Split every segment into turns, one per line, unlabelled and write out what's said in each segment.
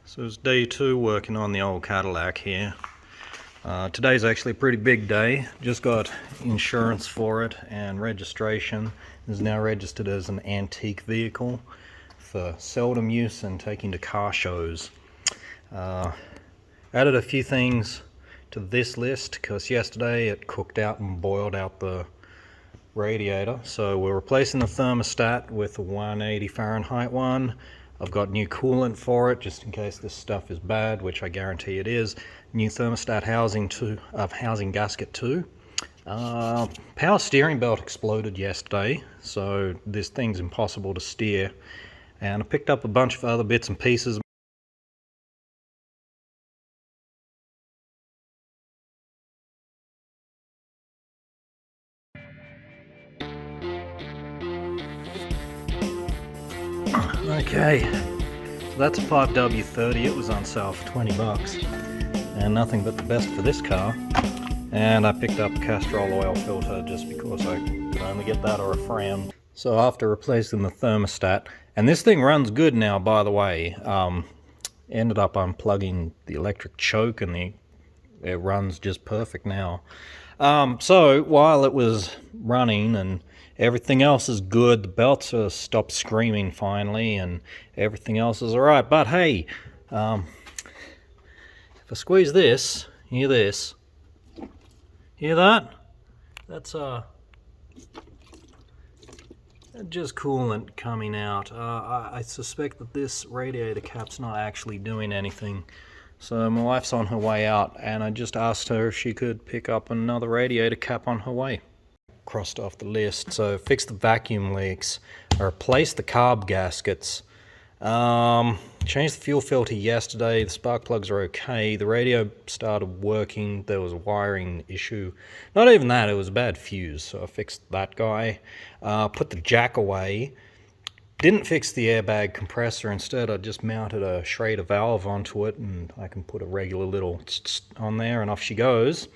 So it's day 2 working on the old Cadillac here. Today's actually a pretty big day. Just got insurance for it and registration. It is now registered as an antique vehicle for seldom use and taking to car shows. Added a few things to this list because yesterday it cooked out and boiled out the radiator. So we're replacing the thermostat with a 180 Fahrenheit one. I've got new coolant for it just in case this stuff is bad, which I guarantee it is. New thermostat housing gasket too. Power steering belt exploded yesterday, so this thing's impossible to steer. And I picked up a bunch of other bits and pieces. Okay, so that's a 5W30. It was on sale for 20 bucks. And nothing but the best for this car. And I picked up a Castrol oil filter just because I could only get that or a Fram. So after replacing the thermostat, and this thing runs good now, by the way. Ended up unplugging the electric choke and it runs just perfect now. So while it was running and everything else is good, the belts have stopped screaming finally and everything else is alright. But hey, if I squeeze this, hear this? Hear that? That's just coolant coming out. I suspect that this radiator cap's not actually doing anything. So my wife's on her way out and I just asked her if she could pick up another radiator cap on her way. Crossed off the list. So fix the vacuum leaks, replace the carb gaskets, changed the fuel filter yesterday. The spark plugs are okay. The radio started working. There was a wiring issue. Not even that, it was a bad fuse, so I fixed that guy. Put the jack away. Didn't fix the airbag compressor. Instead I just mounted a Schrader valve onto it and I can put a regular little on there and off she goes.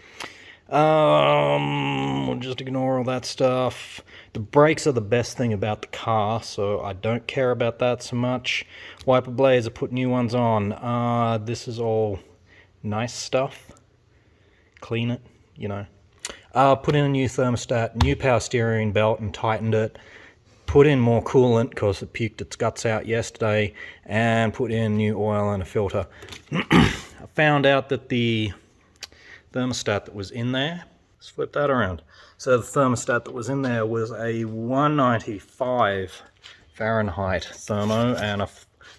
We'll just ignore all that stuff. The brakes are the best thing about the car, so I don't care about that so much. Wiper blades, I put new ones on. This is all nice stuff. Clean it, you know. Put in a new thermostat, new power steering belt and tightened it. Put in more coolant because it puked its guts out yesterday, and put in new oil and a filter. I found out that the thermostat that was in there, let's flip that around. So the thermostat that was in there was a 195 Fahrenheit thermo, and I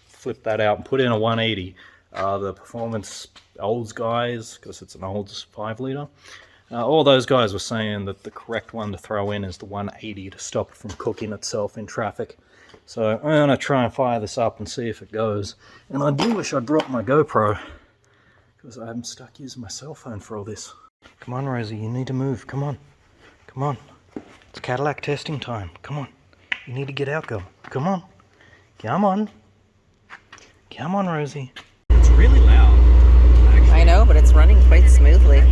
flipped that out and put in a 180. The performance olds guys, because it's an Olds 5 litre, all those guys were saying that the correct one to throw in is the 180 to stop it from cooking itself in traffic. So I'm going to try and fire this up and see if it goes. And I do wish I'd brought my GoPro, because I haven't stuck using my cell phone for all this. Come on, Rosie, you need to move. Come on. Come on. It's Cadillac testing time. Come on. You need to get out, girl. Come on. Come on. Come on, Rosie. It's really loud, actually.
I know, but it's running quite smoothly.